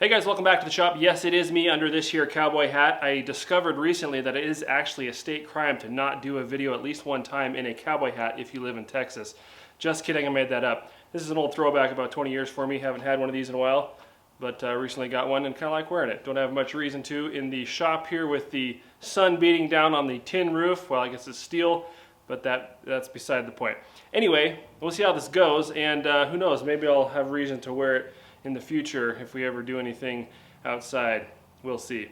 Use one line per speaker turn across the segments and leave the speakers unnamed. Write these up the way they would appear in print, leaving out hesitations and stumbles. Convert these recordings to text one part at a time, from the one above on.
Hey guys, welcome back to the shop. Yes, it is me under this here cowboy hat. I discovered recently that it is actually a state crime to not do a video at least one time in a cowboy hat if you live in Texas. Just kidding, I made that up. This is an old throwback, about 20 years for me. Haven't had one of these in a while, but recently got one and kind of like wearing it. Don't have much reason to. In the shop here with the sun beating down on the tin roof, well, I guess it's steel, but that's beside the point. Anyway, we'll see how this goes, and who knows, maybe I'll have reason to wear it in the future if we ever do anything outside. We'll see.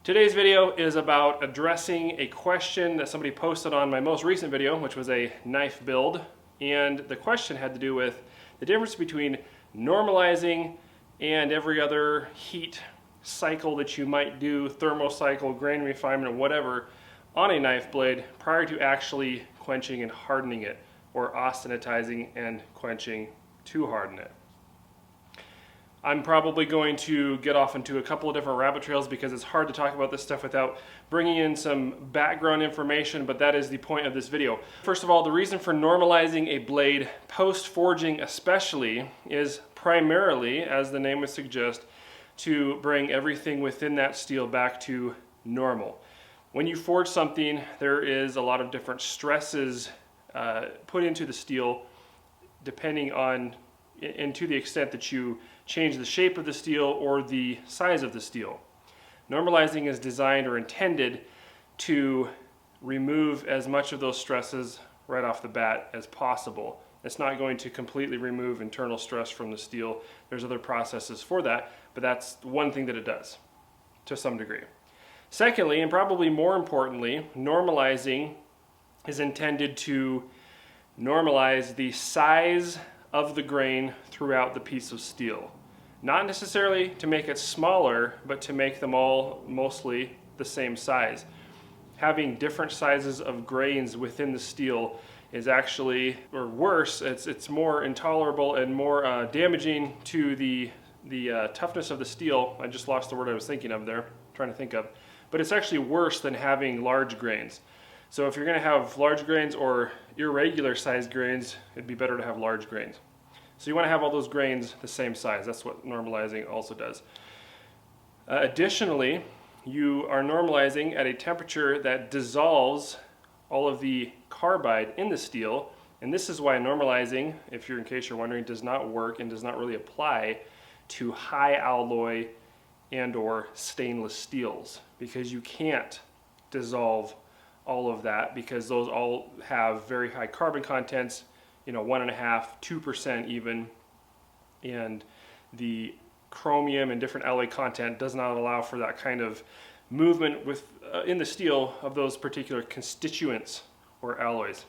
Today's video is about addressing a question that somebody posted on my most recent video, which was a knife build, and the question had to do with the difference between normalizing and every other heat cycle that you might do, thermo-cycle, grain refinement, whatever, on a knife blade prior to actually quenching and hardening it, or austenitizing and quenching to harden it. I'm probably going to get off into a couple of different rabbit trails because it's hard to talk about this stuff without bringing in some background information, but that is the point of this video. First of all, the reason for normalizing a blade post-forging especially is primarily, as the name would suggest, to bring everything within that steel back to normal. When you forge something, there is a lot of different stresses put into the steel depending on and to the extent that you change the shape of the steel or the size of the steel. Normalizing is designed or intended to remove as much of those stresses right off the bat as possible. It's not going to completely remove internal stress from the steel. There's other processes for that, but that's one thing that it does to some degree. Secondly, and probably more importantly, normalizing is intended to normalize the size of the grain throughout the piece of steel. Not necessarily to make it smaller, but to make them all mostly the same size. Having different sizes of grains within the steel is actually, or worse, it's more intolerable and more damaging to the toughness of the steel. I just lost the word I was thinking of there, trying to think of. But it's actually worse than having large grains. So if you're going to have large grains or irregular sized grains, it'd be better to have large grains. So you want to have all those grains the same size. That's what normalizing also does. Additionally, you are normalizing at a temperature that dissolves all of the carbide in the steel. And this is why normalizing, if you're in case you're wondering, does not work and does not really apply to high alloy and or stainless steels, because you can't dissolve all of that because those all have very high carbon contents, 1.5%, 2% even, and the chromium and different alloy content does not allow for that kind of movement in the steel of those particular constituents or alloys.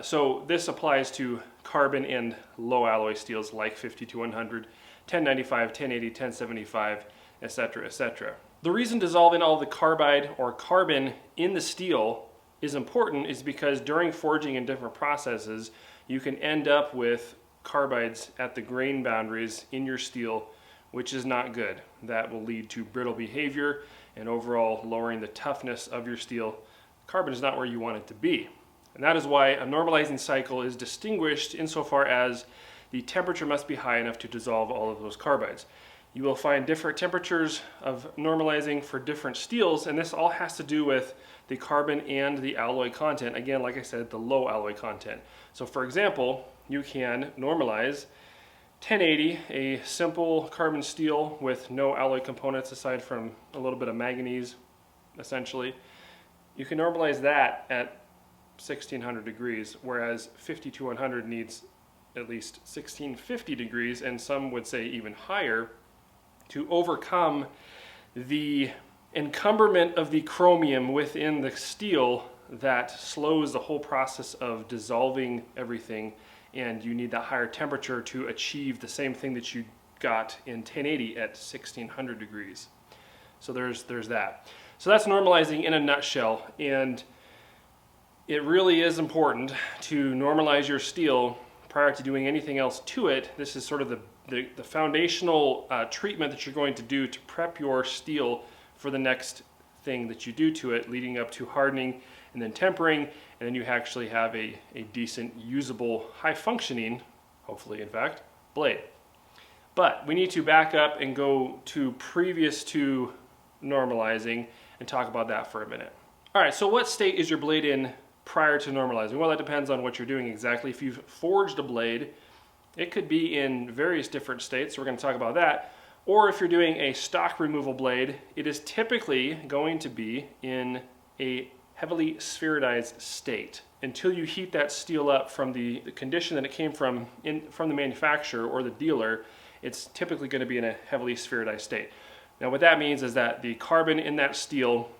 So this applies to carbon and low alloy steels like 52-100, 1095, 1080, 1075, etc., etc. The reason dissolving all the carbide or carbon in the steel is important is because during forging in different processes, you can end up with carbides at the grain boundaries in your steel, which is not good. That will lead to brittle behavior and overall lowering the toughness of your steel. Carbon is not where you want it to be. And that is why a normalizing cycle is distinguished insofar as the temperature must be high enough to dissolve all of those carbides. You will find different temperatures of normalizing for different steels, and this all has to do with the carbon and the alloy content. Again, like I said, the low alloy content. So for example, you can normalize 1080, a simple carbon steel with no alloy components aside from a little bit of manganese, essentially. You can normalize that at 1600 degrees, whereas 52-100 needs at least 1650 degrees, and some would say even higher, to overcome the encumberment of the chromium within the steel that slows the whole process of dissolving everything, and you need that higher temperature to achieve the same thing that you got in 1080 at 1600 degrees. So there's that. So that's normalizing in a nutshell, and it really is important to normalize your steel prior to doing anything else to it. This is sort of the foundational treatment that you're going to do to prep your steel for the next thing that you do to it, leading up to hardening and then tempering, and then you actually have a decent, usable, high-functioning, hopefully in fact, blade. But we need to back up and go to previous to normalizing and talk about that for a minute. All right, so what state is your blade in prior to normalizing? Well, that depends on what you're doing exactly. If you've forged a blade, it could be in various different states, so we're going to talk about that. Or if you're doing a stock removal blade, it is typically going to be in a heavily spheroidized state until you heat that steel up from the condition that it came from the manufacturer or the dealer. It's typically going to be in a heavily spheroidized state. Now what that means is that the carbon in that steel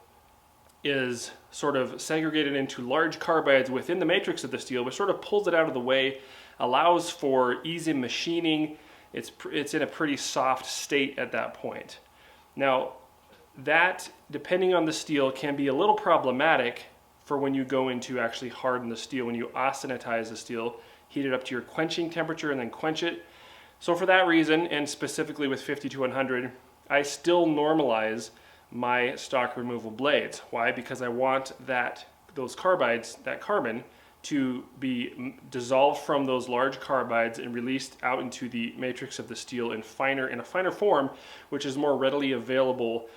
is sort of segregated into large carbides within the matrix of the steel, which sort of pulls it out of the way, allows for easy machining. It's in a pretty soft state at that point. Now that, depending on the steel, can be a little problematic for when you go into actually harden the steel, when you austenitize the steel, heat it up to your quenching temperature and then quench it. So for that reason, and specifically with 50 to 100, I still normalize my stock removal blades. Why? Because I want those carbides, that carbon, to be dissolved from those large carbides and released out into the matrix of the steel in a finer form, which is more readily available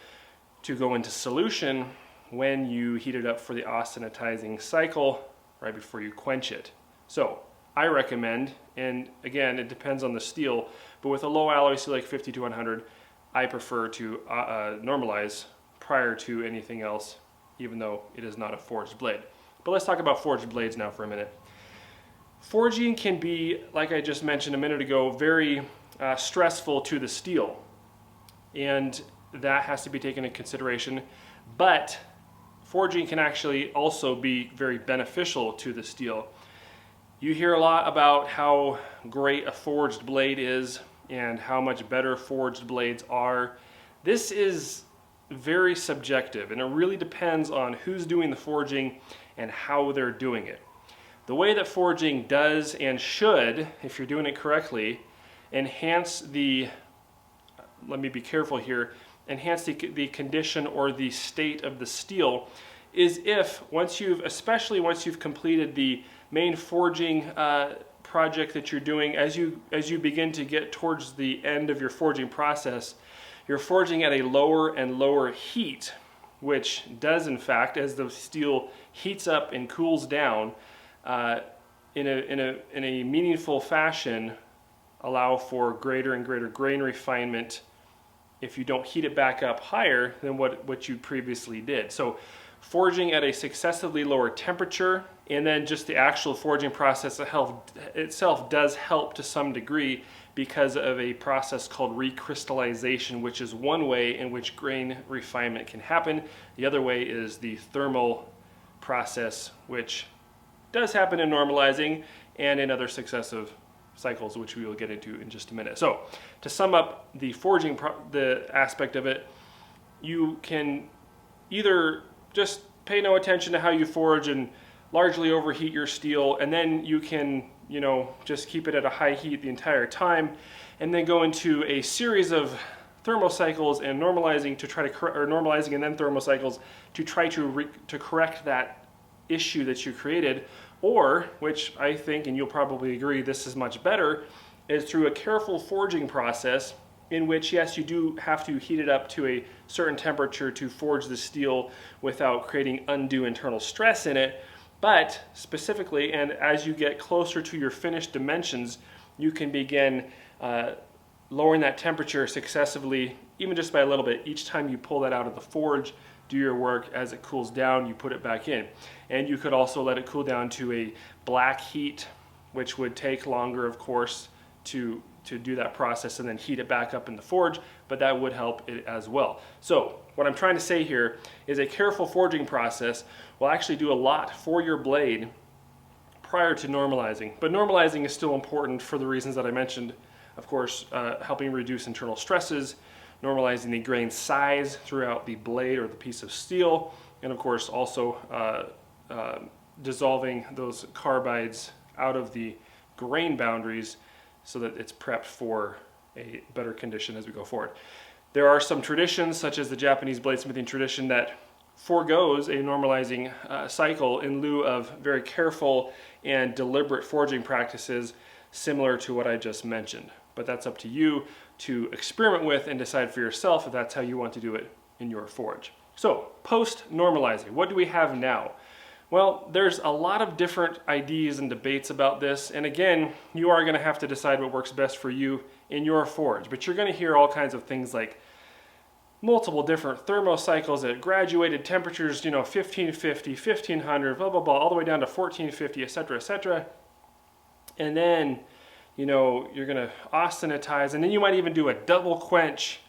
to go into solution when you heat it up for the austenitizing cycle right before you quench it. So I recommend, and again it depends on the steel, but with a low alloy steel like 50 to 100, I prefer to normalize prior to anything else, even though it is not a forged blade. But let's talk about forged blades now for a minute. Forging can be, like I just mentioned a minute ago, very stressful to the steel, and that has to be taken into consideration. But forging can actually also be very beneficial to the steel. You hear a lot about how great a forged blade is and how much better forged blades are. This is very subjective, and it really depends on who's doing the forging and how they're doing it. The way that forging does and should, if you're doing it correctly, enhance the, let me be careful here, enhance the condition or the state of the steel is if especially once you've completed the main forging project that you're doing, as you begin to get towards the end of your forging process, you're forging at a lower and lower heat, which does in fact, as the steel heats up and cools down, in a meaningful fashion, allow for greater and greater grain refinement if you don't heat it back up higher than what you previously did. So forging at a successively lower temperature, and then just the actual forging process itself does help to some degree because of a process called recrystallization, which is one way in which grain refinement can happen. The other way is the thermal process, which does happen in normalizing and in other successive cycles, which we will get into in just a minute. So to sum up the forging the aspect of it, you can either just pay no attention to how you forge and largely overheat your steel, and then you can, just keep it at a high heat the entire time, and then go into a series of thermocycles and normalizing to try to normalizing and then thermocycles to try to correct that issue that you created. Or, which I think, and you'll probably agree, this is much better, is through a careful forging process in which, yes, you do have to heat it up to a certain temperature to forge the steel without creating undue internal stress in it. But specifically, and as you get closer to your finished dimensions, you can begin lowering that temperature successively, even just by a little bit. Each time you pull that out of the forge, do your work. As it cools down, you put it back in. And you could also let it cool down to a black heat, which would take longer, of course, to do that process and then heat it back up in the forge, but that would help it as well. So what I'm trying to say here is a careful forging process will actually do a lot for your blade prior to normalizing. But normalizing is still important for the reasons that I mentioned. Of course, helping reduce internal stresses, normalizing the grain size throughout the blade or the piece of steel, and of course also dissolving those carbides out of the grain boundaries so that it's prepped for a better condition as we go forward. There are some traditions, such as the Japanese bladesmithing tradition, that forgoes a normalizing cycle in lieu of very careful and deliberate forging practices similar to what I just mentioned. But that's up to you. to experiment with and decide for yourself if that's how you want to do it in your forge. So, post-normalizing, what do we have now? Well, there's a lot of different ideas and debates about this, and again, you are going to have to decide what works best for you in your forge, but you're going to hear all kinds of things like multiple different thermo-cycles at graduated temperatures, 1550, 1500, blah, blah, blah, all the way down to 1450, etc., etc. And then, you're going to austenitize, and then you might even do a double quench,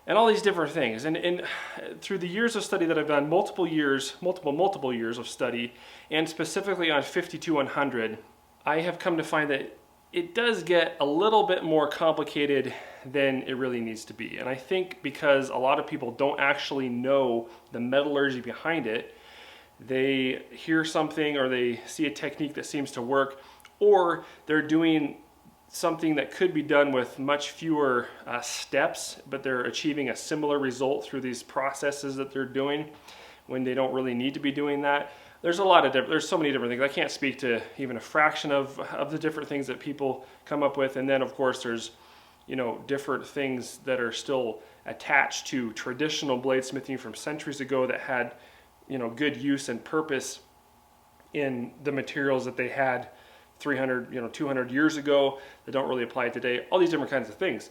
and all these different things. And through the years of study that I've done, multiple years of study, and specifically on 5200, I have come to find that it does get a little bit more complicated than it really needs to be. And I think because a lot of people don't actually know the metallurgy behind it, they hear something or they see a technique that seems to work, or they're doing something that could be done with much fewer steps, but they're achieving a similar result through these processes that they're doing when they don't really need to be doing that. There's so many different things. I can't speak to even a fraction of the different things that people come up with. And then of course there's, different things that are still attached to traditional bladesmithing from centuries ago that had, good use and purpose in the materials that they had 300, 200 years ago that don't really apply today. All these different kinds of things.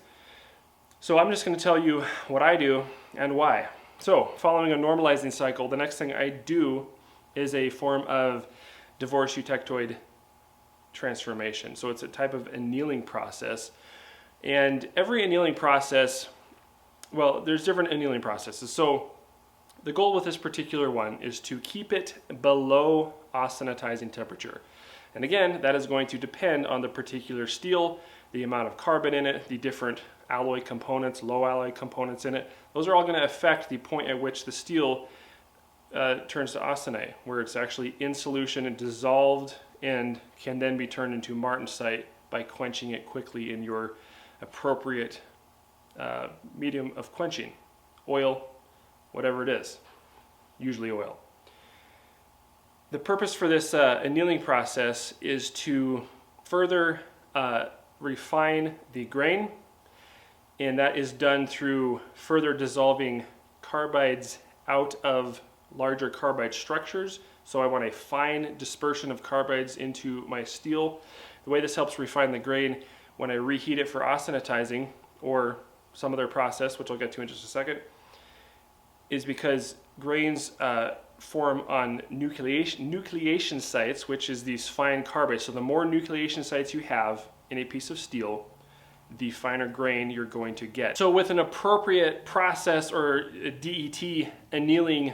So I'm just going to tell you what I do and why. So following a normalizing cycle, the next thing I do is a form of divorce eutectoid transformation. So it's a type of annealing process. And every annealing process, well, there's different annealing processes. So the goal with this particular one is to keep it below austenitizing temperature. And again, that is going to depend on the particular steel, the amount of carbon in it, the different alloy components, low alloy components in it. Those are all going to affect the point at which the steel turns to austenite, where it's actually in solution and dissolved and can then be turned into martensite by quenching it quickly in your appropriate medium of quenching. Oil, whatever it is, usually oil. The purpose for this annealing process is to further refine the grain, and that is done through further dissolving carbides out of larger carbide structures. So I want a fine dispersion of carbides into my steel. The way this helps refine the grain when I reheat it for austenitizing or some other process, which I'll get to in just a second, is because grains form on nucleation sites, which is these fine carbides. So the more nucleation sites you have in a piece of steel, the finer grain you're going to get. So with an appropriate process or a DET annealing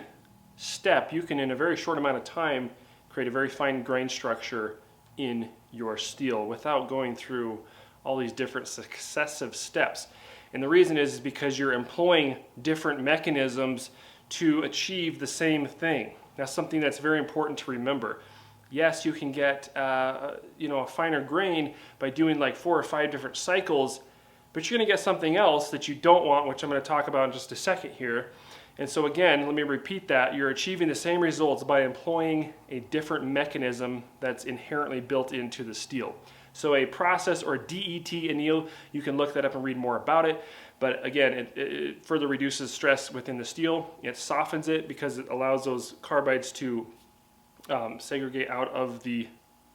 step, you can in a very short amount of time create a very fine grain structure in your steel without going through all these different successive steps. And the reason is because you're employing different mechanisms to achieve the same thing. That's something that's very important to remember. Yes, you can get a finer grain by doing like 4 or 5 different cycles, but you're going to get something else that you don't want, which I'm going to talk about in just a second here. And so again, let me repeat that. You're achieving the same results by employing a different mechanism that's inherently built into the steel. So a process or DET anneal, you can look that up and read more about it. But again, it further reduces stress within the steel. It softens it because it allows those carbides to segregate out of the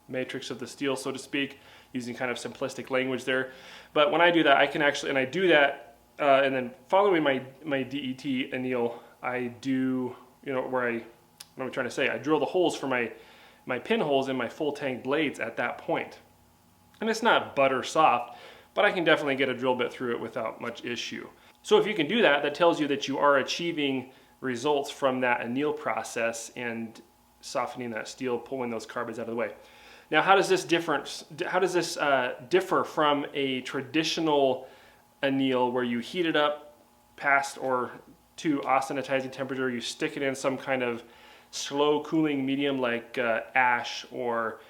matrix of the steel, so to speak, using kind of simplistic language there. But when I do that, I can actually, and I do that, and then following my DET anneal, I do, what am I trying to say? I drill the holes for my pinholes in my full tank blades at that point. And it's not butter soft, but I can definitely get a drill bit through it without much issue. So if you can do that, that tells you that you are achieving results from that anneal process and softening that steel, pulling those carbides out of the way. Now, how does this differ from a traditional anneal where you heat it up past or to austenitizing temperature, you stick it in some kind of slow cooling medium like ash or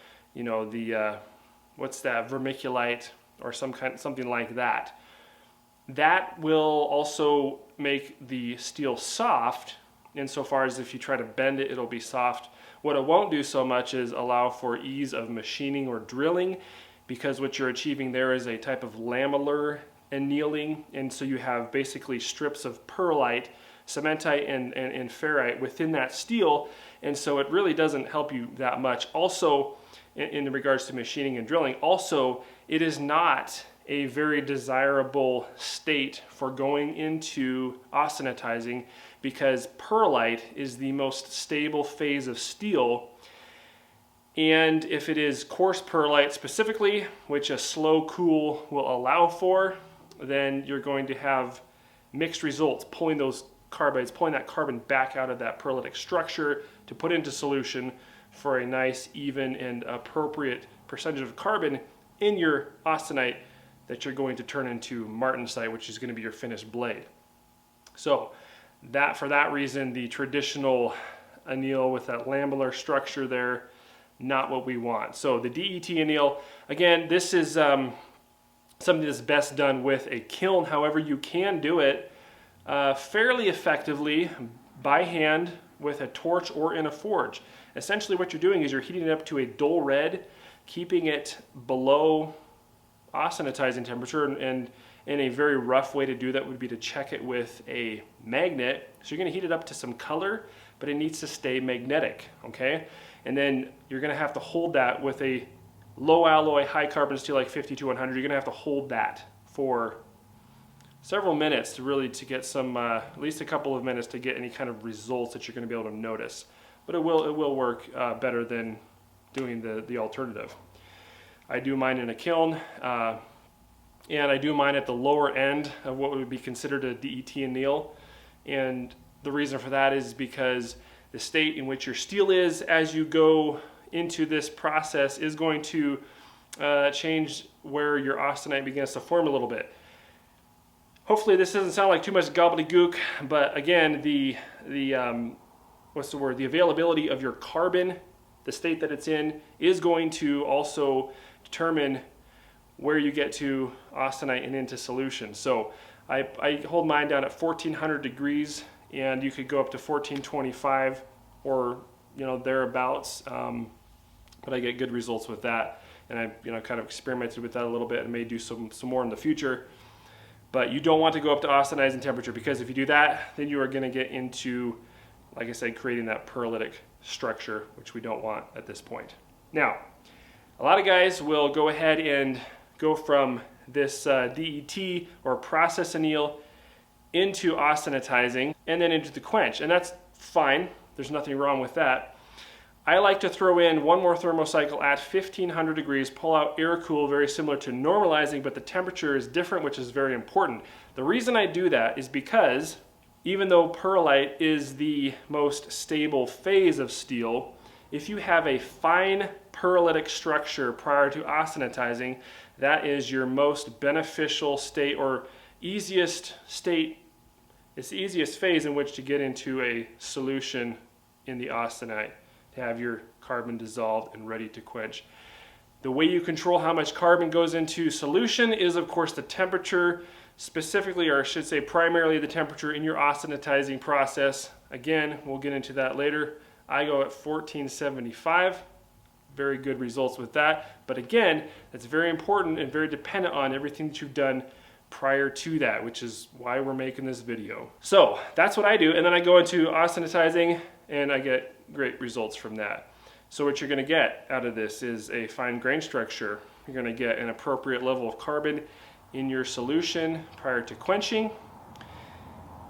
what's that, vermiculite or something like that. That will also make the steel soft insofar as if you try to bend it, it'll be soft. What it won't do so much is allow for ease of machining or drilling, because what you're achieving there is a type of lamellar annealing, and so you have basically strips of pearlite, cementite, and ferrite within that steel, and so it really doesn't help you that much. Also, in regards to machining and drilling, also it is not a very desirable state for going into austenitizing, because pearlite is the most stable phase of steel. And if it is coarse pearlite specifically, which a slow cool will allow for, then you're going to have mixed results, pulling those carbides, pulling that carbon back out of that pearlitic structure to put into solution for a nice, even, and appropriate percentage of carbon in your austenite that you're going to turn into martensite, which is going to be your finished blade. So for that reason, the traditional anneal with that lamella structure there, not what we want. So the DET anneal, again, this is something that's best done with a kiln. However, you can do it fairly effectively by hand with a torch or in a forge. Essentially what you're doing is you're heating it up to a dull red, keeping it below austenitizing temperature, and in a very rough way to do that would be to check it with a magnet. So you're going to heat it up to some color, but it needs to stay magnetic, okay? And then you're going to have to hold that with a low alloy, high carbon steel like 5200. You're going to have to hold that for several minutes to get some, at least a couple of minutes to get any kind of results that you're going to be able to notice. But it will work better than doing the alternative. I do mine in a kiln, and I do mine at the lower end of what would be considered a DET anneal. And the reason for that is because the state in which your steel is as you go into this process is going to change where your austenite begins to form a little bit. Hopefully this doesn't sound like too much gobbledygook, but again, the availability of your carbon, the state that it's in, is going to also determine where you get to austenite and into solution. So I hold mine down at 1400 degrees, and you could go up to 1425 or thereabouts, but I get good results with that. And I kind of experimented with that a little bit and may do some more in the future. But you don't want to go up to austenizing temperature, because if you do that, then you are going to get into, like I said, creating that pearlitic structure, which we don't want at this point. Now, a lot of guys will go ahead and go from this DET or process anneal into austenitizing and then into the quench, and that's fine. There's nothing wrong with that. I like to throw in one more thermocycle at 1500 degrees, pull out air cool, very similar to normalizing, but the temperature is different, which is very important. The reason I do that is because even though pearlite is the most stable phase of steel, if you have a fine pearlitic structure prior to austenitizing, that is your most beneficial state, or easiest state. It's the easiest phase in which to get into a solution in the austenite, to have your carbon dissolved and ready to quench. The way you control how much carbon goes into solution is, of course, the temperature, specifically, or I should say primarily the temperature in your austenitizing process. Again, we'll get into that later. I go at 1475. Very good results with that. But again, that's very important and very dependent on everything that you've done prior to that, which is why we're making this video. So that's what I do, and then I go into austenitizing and I get great results from that. So what you're going to get out of this is a fine grain structure. You're going to get an appropriate level of carbon in your solution prior to quenching,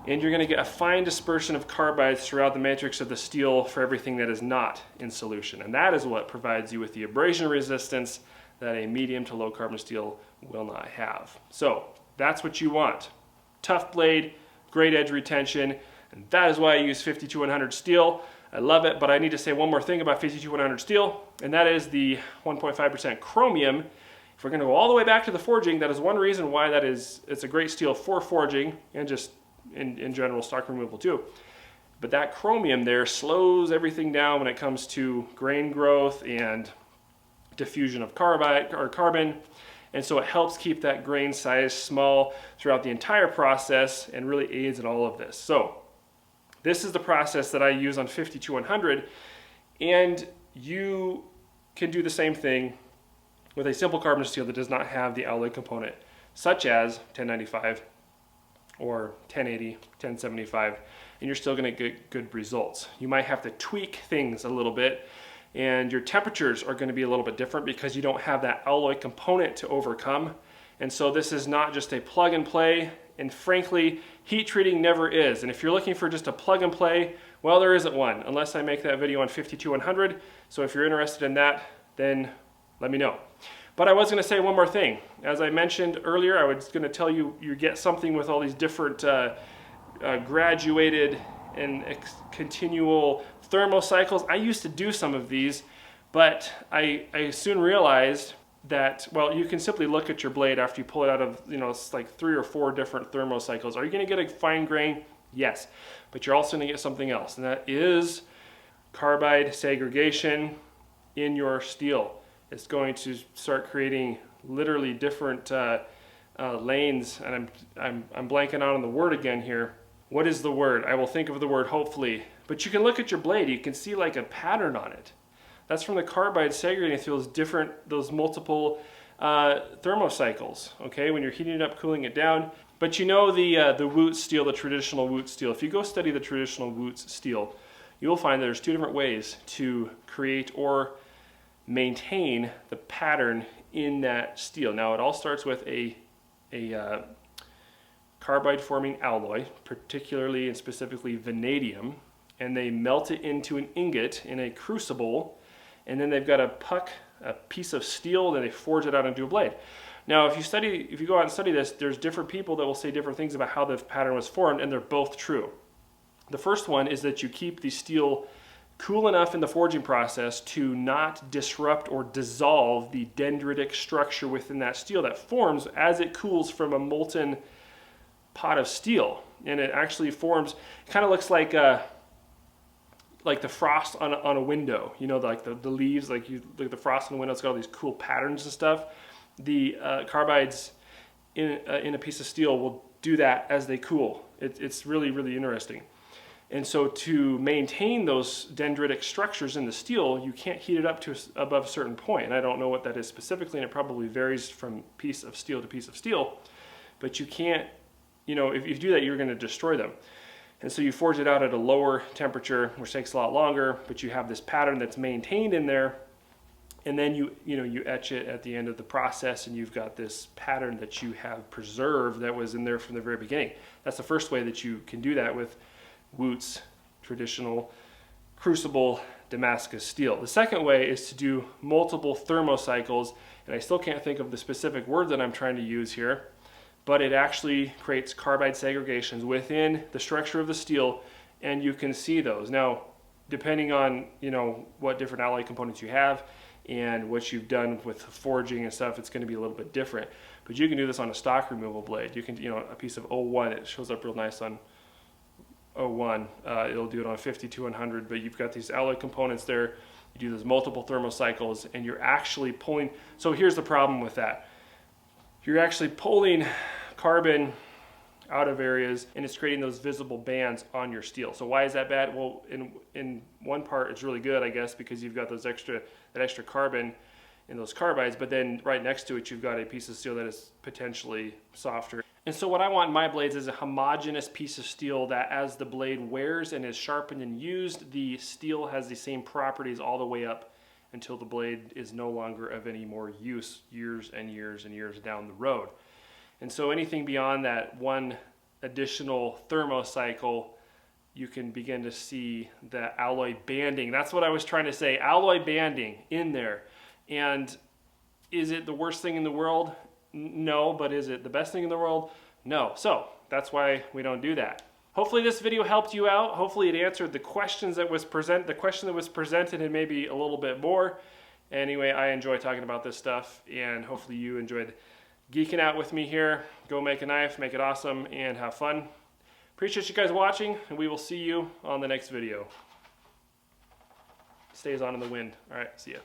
and you're going to get a fine dispersion of carbides throughout the matrix of the steel for everything that is not in solution, and that is what provides you with the abrasion resistance that a medium to low carbon steel will not have. So that's what you want. Tough blade, great edge retention, and that is why I use 5200 steel. I love it, but I need to say one more thing about 5200 steel, and that is the 1.5% chromium. If we're going to go all the way back to the forging, that is one reason why it's a great steel for forging and just in general stock removal too. But that chromium there slows everything down when it comes to grain growth and diffusion of carbon, and so it helps keep that grain size small throughout the entire process and really aids in all of this. So this is the process that I use on 5200, and you can do the same thing with a simple carbon steel that does not have the alloy component. such as 1095 or 1080, 1075, and you're still going to get good results. You might have to tweak things a little bit, and your temperatures are going to be a little bit different because you don't have that alloy component to overcome. And so this is not just a plug and play, and frankly, heat treating never is. And if you're looking for just a plug and play, well, there isn't one, unless I make that video on 52100. So if you're interested in that, then let me know. But I was going to say one more thing. As I mentioned earlier, I was going to tell you, you get something with all these different graduated and continual Thermo-cycles. I used to do some of these, but I soon realized that, well, you can simply look at your blade after you pull it out of, it's like 3 or 4 different Thermo-cycles. Are you going to get a fine grain? Yes, but you're also going to get something else, and that is carbide segregation in your steel. It's going to start creating literally different lanes, and I'm blanking on the word again here. What is the word? I will think of the word hopefully. But you can look at your blade, you can see like a pattern on it. That's from the carbide segregating through those multiple Thermo-cycles, okay, when you're heating it up, cooling it down. But you know the Wootz steel, the traditional Wootz steel. If you go study the traditional Wootz steel, you will find that there's 2 different ways to create or maintain the pattern in that steel. Now it all starts with a carbide forming alloy, particularly and specifically vanadium, and they melt it into an ingot in a crucible, and then they've got a piece of steel, and they forge it out into a blade. Now if you go out and study this, there's different people that will say different things about how the pattern was formed, and they're both true. The first one is that you keep the steel cool enough in the forging process to not disrupt or dissolve the dendritic structure within that steel that forms as it cools from a molten pot of steel. And it actually forms, it kind of looks like the frost on a window, like the leaves, like the frost on the window. It's got all these cool patterns and stuff. The carbides in a piece of steel will do that as they cool. It's really, really interesting. And so to maintain those dendritic structures in the steel, you can't heat it up to above a certain point. And I don't know what that is specifically, and it probably varies from piece of steel to piece of steel. But you can't, if you do that, you're going to destroy them. And so you forge it out at a lower temperature, which takes a lot longer, but you have this pattern that's maintained in there. And then you etch it at the end of the process, and you've got this pattern that you have preserved that was in there from the very beginning. That's the first way that you can do that with Wootz traditional crucible Damascus steel. The second way is to do multiple Thermo-cycles, and I still can't think of the specific word that I'm trying to use here, but it actually creates carbide segregations within the structure of the steel, and you can see those. Now, depending on what different alloy components you have and what you've done with forging and stuff, it's going to be a little bit different. But you can do this on a stock removal blade. You can, a piece of 01, it shows up real nice on 01. It'll do it on 52100, but you've got these alloy components there. You do those multiple Thermo-cycles, and you're actually pulling. So here's the problem with that. You're actually pulling carbon out of areas, and it's creating those visible bands on your steel. So why is that bad? Well, in one part it's really good, I guess, because you've got that extra carbon in those carbides, but then right next to it you've got a piece of steel that is potentially softer. And so what I want in my blades is a homogeneous piece of steel that as the blade wears and is sharpened and used, the steel has the same properties all the way up until the blade is no longer of any more use years and years and years down the road. And so anything beyond that one additional Thermo-cycle, you can begin to see the alloy banding. That's what I was trying to say, alloy banding in there. And is it the worst thing in the world? No, but is it the best thing in the world? No. So that's why we don't do that. Hopefully this video helped you out. Hopefully it answered the questions that was presented and maybe a little bit more. Anyway, I enjoy talking about this stuff, and hopefully you enjoyed geeking out with me here. Go make a knife, make it awesome, and have fun. Appreciate you guys watching, and we will see you on the next video. Stays on in the wind. All right, see ya.